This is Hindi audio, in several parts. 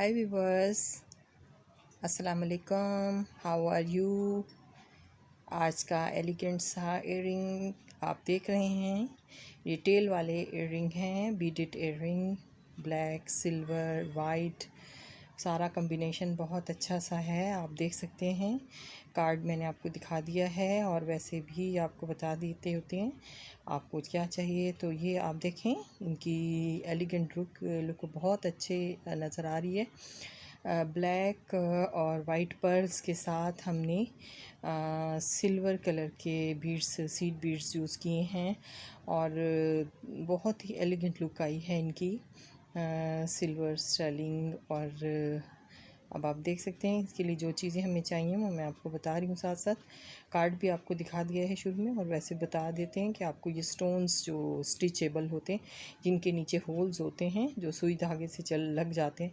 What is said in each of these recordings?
हाय व्यूवर्स, अस्सलाम वालेकुम। How are you. आज का एलिगेंट सा इयररिंग आप देख रहे हैं। रिटेल वाले इयररिंग हैं, beaded earring, black, silver, white, सारा कॉम्बिनेशन बहुत अच्छा सा है। आप देख सकते हैं, कार्ड मैंने आपको दिखा दिया है और वैसे भी आपको बता देते होते हैं आपको क्या चाहिए। तो ये आप देखें, इनकी एलिगेंट लुक बहुत अच्छे नज़र आ रही है। ब्लैक और वाइट पर्ल्स के साथ हमने सिल्वर कलर के बीड्स, सीड बीड्स यूज़ किए हैं और बहुत ही एलिगेंट लुक आई है इनकी सिल्वर स्टाइलिंग। और अब आप देख सकते हैं इसके लिए जो चीज़ें हमें चाहिए वो मैं आपको बता रही हूँ। साथ साथ कार्ड भी आपको दिखा दिया है शुरू में, और वैसे बता देते हैं कि आपको ये स्टोन्स जो स्टिचेबल होते हैं, जिनके नीचे होल्स होते हैं, जो सुई धागे से लग जाते हैं,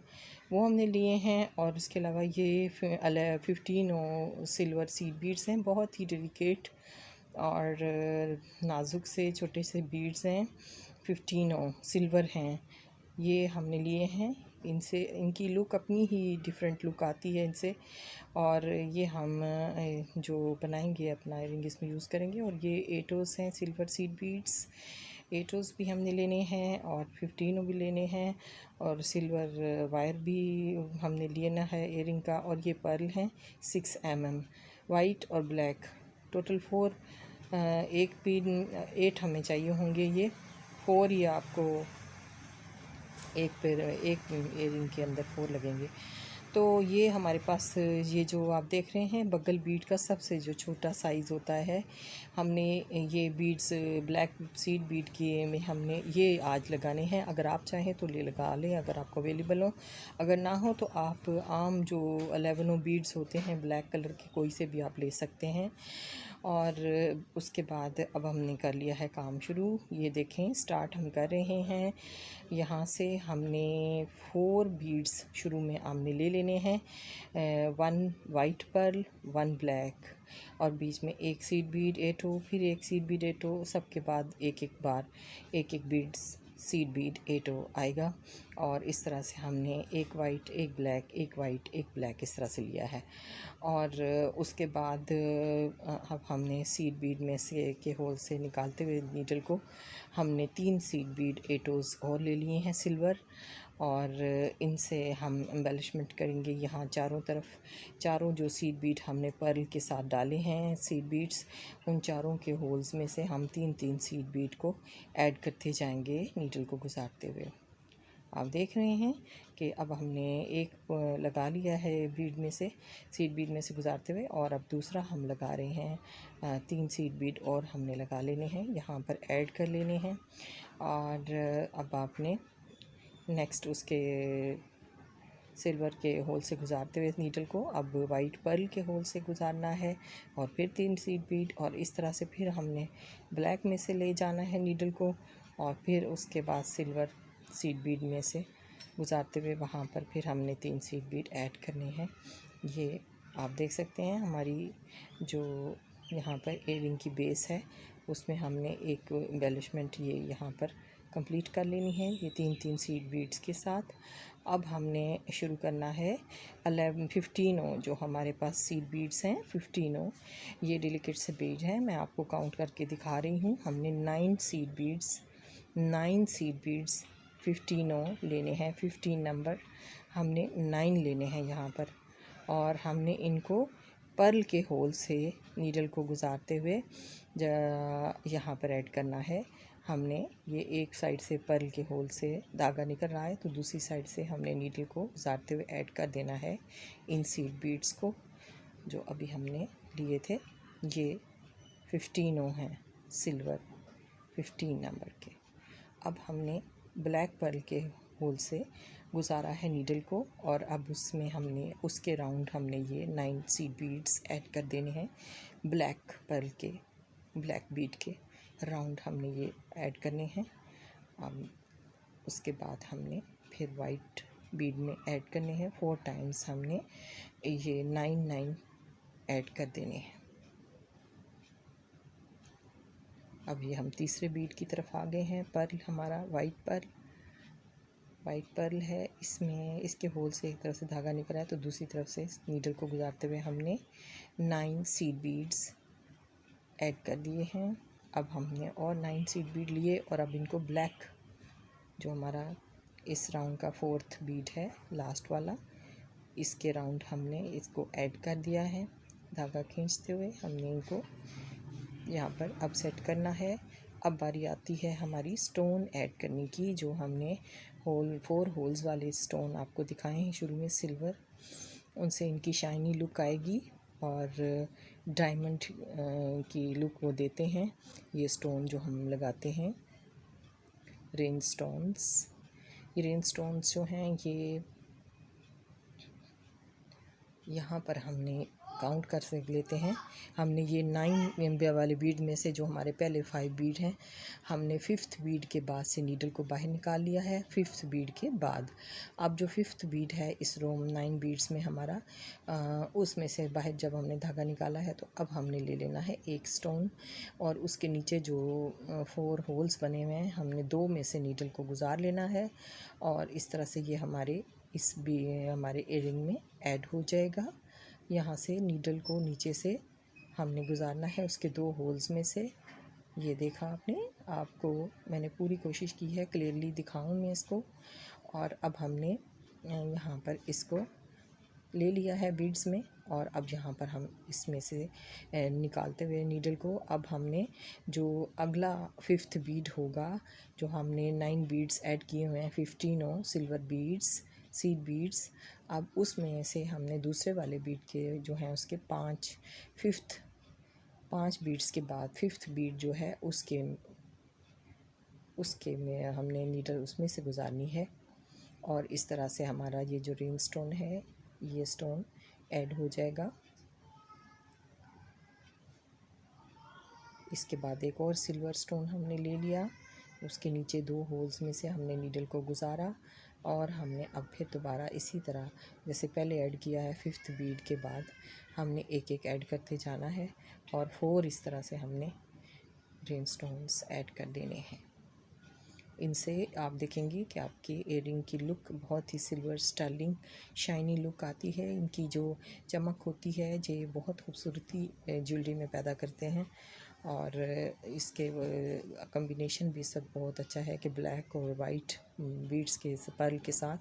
वो हमने लिए हैं। और इसके अलावा ये 15 सिल्वर सीड बीड्स हैं, बहुत ही डेलिकेट और नाजुक से छोटे से बीड्स हैं। 15 सिल्वर हैं, ये हमने लिए हैं। इनसे इनकी लुक अपनी ही डिफरेंट लुक आती है इनसे। और ये हम जो बनाएंगे अपना इयररिंग इसमें यूज़ करेंगे। और ये 8 हैं सिल्वर सीड बीड्स, 8 भी हमने लेने हैं और 15 भी लेने हैं। और सिल्वर वायर भी हमने लेना है इयररिंग का। और ये पर्ल हैं 6 mm, वाइट और ब्लैक, टोटल 4। एक पिन 8 हमें चाहिए होंगे। ये 4 ही आपको एक इयररिंग के अंदर 4 लगेंगे। तो ये हमारे पास ये जो आप देख रहे हैं बगल बीड का सबसे जो छोटा साइज़ होता है, हमने ये बीड्स ब्लैक सीड बीड के में हमने ये आज लगाने हैं। अगर आप चाहें तो ले लगा लें, अगर आपको अवेलेबल हो। अगर ना हो तो आप आम जो 11 बीड्स होते हैं ब्लैक कलर के, कोई से भी आप ले सकते हैं। और उसके बाद अब हमने कर लिया है काम शुरू। ये देखें, स्टार्ट हम कर रहे हैं। यहाँ से हमने 4 बीड्स शुरू में हमने ले लेने हैं, 1 वाइट पर्ल, 1 ब्लैक, और बीच में एक सीड बीड 8 हो, फिर एक सीड बीड 8 हो, सबके बाद एक एक बार एक एक बीड्स सीड बीड 8 आएगा। और इस तरह से हमने एक वाइट एक ब्लैक, एक वाइट एक ब्लैक इस तरह से लिया है। और उसके बाद अब हमने सीड बीड में से के होल से निकालते हुए नीडल को हमने 3 सीड बीड 8 और ले लिए हैं सिल्वर। और इनसे हम एम्बेलिशमेंट करेंगे यहाँ चारों तरफ। चारों जो सीड बीड हमने पर्ल के साथ डाले हैं सीड बीड्स, उन चारों के होल्स में से हम 3-3 सीड बीड को ऐड करते जाएंगे नीडल को गुजारते हुए। आप देख रहे हैं कि अब हमने एक लगा लिया है बीड में से, सीड बीड में से गुजारते हुए, और अब दूसरा हम लगा रहे हैं। 3 सीड बीड और हमने लगा लेने हैं, यहाँ पर ऐड कर लेने हैं। और अब आपने नेक्स्ट उसके सिल्वर के होल से गुजारते हुए नीडल को अब वाइट पर्ल के होल से गुजारना है, और फिर 3 सीड बीड, और इस तरह से फिर हमने ब्लैक में से ले जाना है नीडल को, और फिर उसके बाद सिल्वर सीड बीड में से गुजारते हुए वहाँ पर फिर हमने 3 सीड बीड ऐड करने हैं। ये आप देख सकते हैं हमारी जो यहाँ पर इयररिंग की बेस है, उसमें हमने एक एम्बेलिशमेंट ये यहाँ पर कंप्लीट कर लेनी है, ये 3-3 सीड बीड्स के साथ। अब हमने शुरू करना है 15 जो हमारे पास सीड बीड्स हैं, 15 ये डेलिकेट से बीड हैं। मैं आपको काउंट करके दिखा रही हूँ। हमने 9 सीड बीड्स 15 लेने हैं, 15 नंबर हमने 9 लेने हैं यहाँ पर। और हमने इनको पर्ल के होल से नीडल को गुजारते हुए यहाँ पर ऐड करना है। हमने ये एक साइड से पर्ल के होल से धागा निकल रहा है, तो दूसरी साइड से हमने नीडल को गुजारते हुए ऐड कर देना है इन सीड बीड्स को जो अभी हमने लिए थे। ये 15 हैं सिल्वर 15 नंबर के। अब हमने ब्लैक पर्ल के होल से गुजारा है नीडल को, और अब उसमें हमने उसके राउंड हमने ये 9 सीड बीड्स ऐड कर देने हैं। ब्लैक पर्ल के, ब्लैक बीड के राउंड हमने ये ऐड करने हैं। अब उसके बाद हमने फिर वाइट बीड में ऐड करने हैं। 4 टाइम्स हमने ये 9 ऐड कर देने हैं। अब ये हम तीसरे बीड की तरफ आ गए हैं। पर्ल हमारा वाइट पर्ल, वाइट पर्ल है, इसमें इसके होल से एक तरफ से धागा निकल रहा है तो दूसरी तरफ से नीडल को गुजारते हुए हमने 9 सीड बीड्स ऐड कर दिए हैं। अब हमने और 9 सीड बीड लिए और अब इनको ब्लैक जो हमारा इस राउंड का 4th बीड है, लास्ट वाला, इसके राउंड हमने इसको ऐड कर दिया है। धागा खींचते हुए हमने इनको यहाँ पर अब सेट करना है। अब बारी आती है हमारी स्टोन ऐड करने की, जो हमने 4 होल्स वाले स्टोन आपको दिखाए हैं शुरू में सिल्वर, उनसे इनकी शाइनी लुक आएगी और डायमंड की लुक वो देते हैं ये स्टोन जो हम लगाते हैं, रेन स्टोन्स। ये रेन स्टोन्स जो हैं ये यहाँ पर हमने काउंट कर लेते हैं। हमने ये 9 वाले बीड में से जो हमारे पहले 5 बीड हैं, हमने 5th बीड के बाद से नीडल को बाहर निकाल लिया है। 5th बीड के बाद अब जो 5th बीड है इस रो 9 बीड्स में हमारा उसमें से बाहर जब हमने धागा निकाला है तो अब हमने ले लेना है एक स्टोन और उसके नीचे जो 4 होल्स बने हुए हैं हमने 2 में से नीडल को गुजार लेना है और इस तरह से ये हमारे हमारे इयररिंग में ऐड हो जाएगा। यहाँ से नीडल को नीचे से हमने गुजारना है उसके 2 होल्स में से। ये देखा आपने, आपको मैंने पूरी कोशिश की है क्लियरली दिखाऊं मैं इसको। और अब हमने यहाँ पर इसको ले लिया है बीड्स में और अब यहाँ पर हम इसमें से निकालते हुए नीडल को, अब हमने जो अगला 5th बीड होगा, जो हमने 9 बीड्स ऐड किए हुए हैं, 15 सिल्वर बीड्स, सीड बीड्स, अब उसमें से हमने दूसरे वाले बीड के जो हैं उसके 5 बीड्स के बाद 5th बीड जो है उसके में हमने नीडल उसमें से गुजारनी है और इस तरह से हमारा ये जो रेन स्टोन है ये स्टोन ऐड हो जाएगा। इसके बाद एक और सिल्वर स्टोन हमने ले लिया, उसके नीचे 2 होल्स में से हमने नीडल को गुजारा और हमने अब फिर दोबारा इसी तरह जैसे पहले ऐड किया है 5th बीड के बाद हमने एक एक ऐड करते जाना है और 4 इस तरह से हमने रेन स्टोन्स ऐड कर देने हैं। इनसे आप देखेंगे कि आपके इयररिंग की लुक बहुत ही सिल्वर स्टाइलिंग शाइनी लुक आती है। इनकी जो चमक होती है ये बहुत खूबसूरती ज्वेलरी में पैदा करते हैं और इसके कॉम्बिनेशन भी सब बहुत अच्छा है कि ब्लैक और वाइट बीड्स के पर्ल के साथ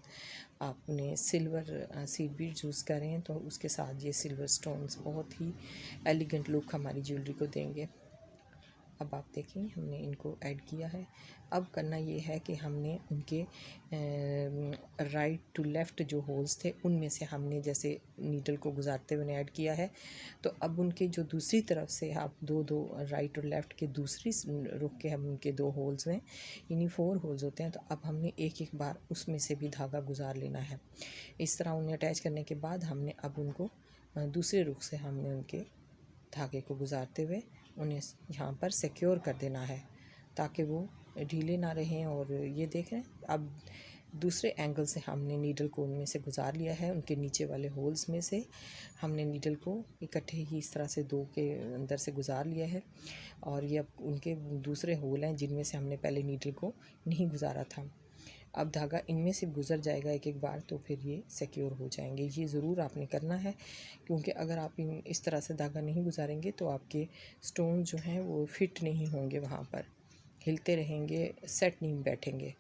आपने सिल्वर सीड बीड यूज़ करें तो उसके साथ ये सिल्वर स्टोन्स बहुत ही एलिगेंट लुक हमारी ज्वेलरी को देंगे। अब आप देखें हमने इनको ऐड किया है। अब करना ये है कि हमने उनके राइट टू लेफ़्ट जो होल्स थे उनमें से हमने जैसे नीडल को गुजारते हुए ऐड किया है तो अब उनके जो दूसरी तरफ से आप 2-2 राइट और लेफ़्ट के दूसरी रुख के हम उनके 2 होल्स में यानी 4 होल्स होते हैं तो अब हमने एक एक बार उसमें से भी धागा गुजार लेना है। इस तरह उन्हें अटैच करने के बाद हमने अब उनको दूसरे रुख से हमने उनके धागे को गुजारते हुए उन्हें यहाँ पर सिक्योर कर देना है ताकि वो ढीले ना रहें। और ये देखें अब दूसरे एंगल से हमने नीडल को उनमें से गुजार लिया है, उनके नीचे वाले होल्स में से हमने नीडल को इकट्ठे ही इस तरह से 2 के अंदर से गुजार लिया है और ये अब उनके दूसरे होल हैं जिनमें से हमने पहले नीडल को नहीं गुजारा था। अब धागा इनमें से गुज़र जाएगा एक एक बार तो फिर ये सिक्योर हो जाएंगे। ये ज़रूर आपने करना है क्योंकि अगर आप इस तरह से धागा नहीं गुजारेंगे तो आपके स्टोन जो हैं वो फिट नहीं होंगे, वहाँ पर हिलते रहेंगे, सेट नहीं बैठेंगे।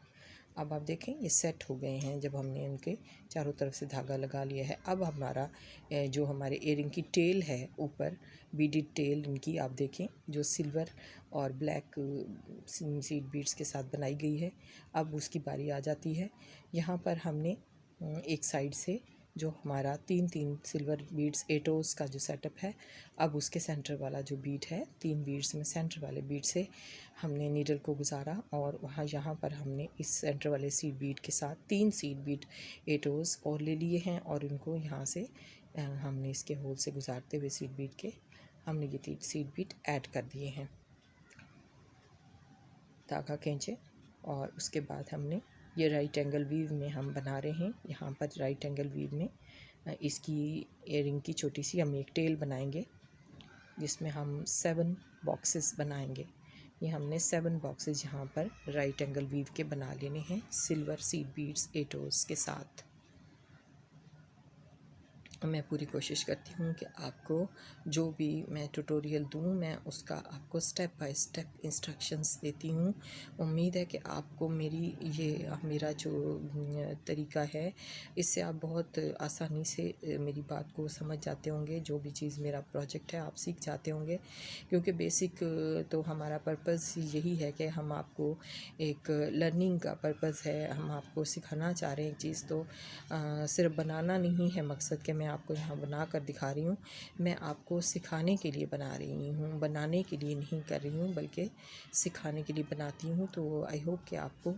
अब आप देखें ये सेट हो गए हैं जब हमने इनके चारों तरफ से धागा लगा लिया है। अब हमारा जो हमारे इयररिंग की टेल है ऊपर बीडेड टेल इनकी आप देखें जो सिल्वर और ब्लैक सीड बीड्स के साथ बनाई गई है। अब उसकी बारी आ जाती है। यहाँ पर हमने एक साइड से जो हमारा 3-3 सिल्वर बीड्स 8 ओज़ का जो सेटअप है, अब उसके सेंटर वाला जो बीड है 3 बीड्स में सेंटर वाले बीड से हमने नीडल को गुजारा और वहाँ यहाँ पर हमने इस सेंटर वाले सीड बीड के साथ 3 सीड बीड 8 ओज़ और ले लिए हैं और इनको यहाँ से हमने इसके होल से गुजारते हुए सीड बीड के हमने ये 3 सीड बीड ऐड कर दिए हैं। धागा खींचे और उसके बाद हमने ये राइट एंगल वीव में हम बना रहे हैं। यहाँ पर राइट एंगल वीव में इसकी इयररिंग की छोटी सी हम एक टेल बनाएंगे जिसमें हम 7 बॉक्सेस बनाएंगे। ये हमने 7 बॉक्सेस यहाँ पर राइट एंगल वीव के बना लेने हैं सिल्वर सीड बीड्स 8 रोज़ के साथ। मैं पूरी कोशिश करती हूँ कि आपको जो भी मैं ट्यूटोरियल दूँ मैं उसका आपको स्टेप बाय स्टेप इंस्ट्रक्शंस देती हूँ। उम्मीद है कि आपको मेरा जो तरीका है इससे आप बहुत आसानी से मेरी बात को समझ जाते होंगे। जो भी चीज़ मेरा प्रोजेक्ट है आप सीख जाते होंगे, क्योंकि बेसिक तो हमारा पर्पज़ यही है कि हम आपको एक लर्निंग का पर्पज़ है, हम आपको सिखाना चाह रहे हैं एक चीज़। तो सिर्फ बनाना नहीं है मकसद कि मैं आपको यहाँ बना कर दिखा रही हूँ, मैं आपको सिखाने के लिए बना रही हूँ, बनाने के लिए नहीं कर रही हूँ बल्कि सिखाने के लिए बनाती हूँ। तो आई होप कि आपको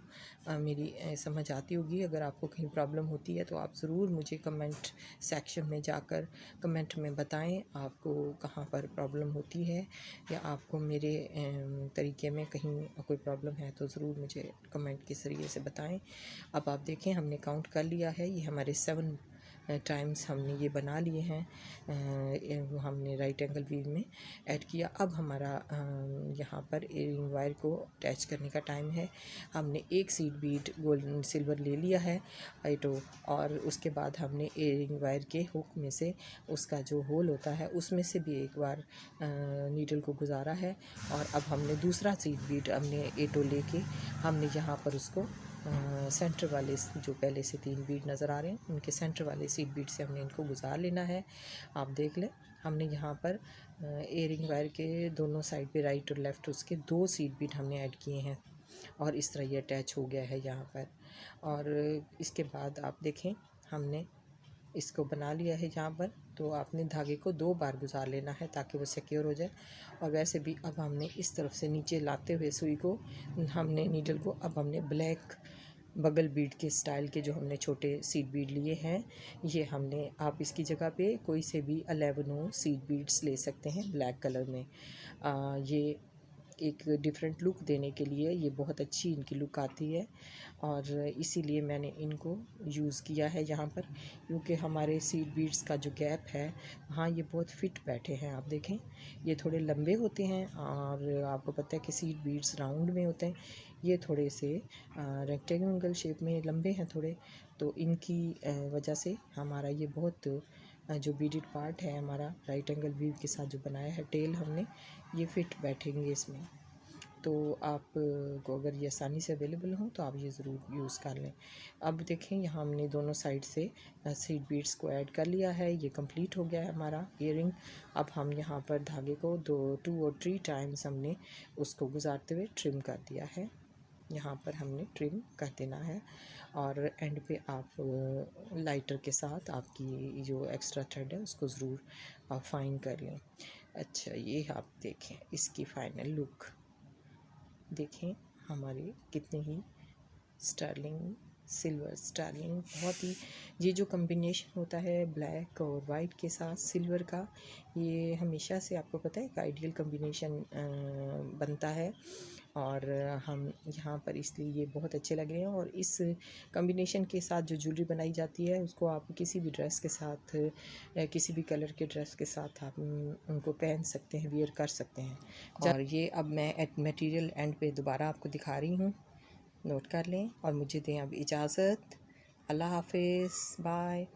मेरी समझ आती होगी। अगर आपको कहीं प्रॉब्लम होती है तो आप ज़रूर मुझे कमेंट सेक्शन में जाकर कमेंट में बताएं आपको कहाँ पर प्रॉब्लम होती है, या आपको मेरे तरीके में कहीं कोई प्रॉब्लम है तो ज़रूर मुझे कमेंट के ज़रिए से बताएं। अब आप देखें हमने काउंट कर लिया है, ये हमारे 7 टाइम्स हमने ये बना लिए हैं, हमने राइट एंगल वीव में ऐड किया। अब हमारा यहाँ पर एयरिंग वायर को अटैच करने का टाइम है। हमने एक सीड बीड गोल्डन सिल्वर ले लिया है आइटो, और उसके बाद हमने एयरिंग वायर के हुक में से उसका जो होल होता है उसमें से भी एक बार नीडल को गुजारा है, और अब हमने दूसरा सीड बीड हमने एटो लेके हमने यहाँ पर उसको सेंटर वाले जो पहले से 3 बीड नज़र आ रहे हैं उनके सेंटर वाले सीड बीड से हमने इनको गुजार लेना है। आप देख लें हमने यहाँ पर एयरिंग वायर के दोनों साइड पे राइट और लेफ़्ट उसके 2 सीड बीड हमने ऐड किए हैं, और इस तरह ये अटैच हो गया है यहाँ पर। और इसके बाद आप देखें हमने इसको बना लिया है यहाँ पर। तो आपने धागे को 2 बार गुजार लेना है ताकि वो सिक्योर हो जाए। और वैसे भी अब हमने इस तरफ से नीचे लाते हुए सुई को हमने नीडल को अब हमने ब्लैक बगल बीड के स्टाइल के जो हमने छोटे सीड बीड लिए हैं, ये हमने आप इसकी जगह पे कोई से भी 11 सीड बीड्स ले सकते हैं ब्लैक कलर में। ये एक डिफरेंट लुक देने के लिए ये बहुत अच्छी इनकी लुक आती है, और इसीलिए मैंने इनको यूज़ किया है यहाँ पर, क्योंकि हमारे सीड बीड्स का जो गैप है वहाँ ये बहुत फिट बैठे हैं। आप देखें ये थोड़े लंबे होते हैं, और आपको पता है कि सीड बीड्स राउंड में होते हैं, ये थोड़े से रेक्टेंगल शेप में लंबे हैं थोड़े। तो इनकी वजह से हमारा ये बहुत जो बीडेड पार्ट है हमारा राइट एंगल वीव के साथ जो बनाया है टेल हमने, ये फिट बैठेंगे इसमें। तो आप को अगर ये आसानी से अवेलेबल हो तो आप ये ज़रूर यूज़ कर लें। अब देखें यहाँ हमने दोनों साइड से सीड बीड्स को ऐड कर लिया है, ये कंप्लीट हो गया है हमारा ईयरिंग। अब हम यहाँ पर धागे को 2 और 3 टाइम्स हमने उसको गुजारते हुए ट्रिम कर दिया है। यहाँ पर हमने ट्रिम कर देना है, और एंड पे आप लाइटर के साथ आपकी जो एक्स्ट्रा थ्रेड है उसको ज़रूर आप फाइन कर लें। अच्छा ये आप देखें इसकी फाइनल लुक देखें हमारी कितनी ही स्टार्लिंग सिल्वर स्टार्लिंग, बहुत ही ये जो कम्बिनेशन होता है ब्लैक और वाइट के साथ सिल्वर का, ये हमेशा से आपको पता है एक आइडियल कम्बिनेशन बनता है, और हम यहाँ पर इसलिए ये बहुत अच्छे लग रहे हैं। और इस कम्बिनेशन के साथ जो ज्वेलरी बनाई जाती है उसको आप किसी भी ड्रेस के साथ किसी भी कलर के ड्रेस के साथ आप उनको पहन सकते हैं, वियर कर सकते हैं। और ये अब मैं मटेरियल एंड पे दोबारा आपको दिखा रही हूँ, नोट कर लें और मुझे दें अब इजाज़त। अल्लाह हाफिज़, बाय।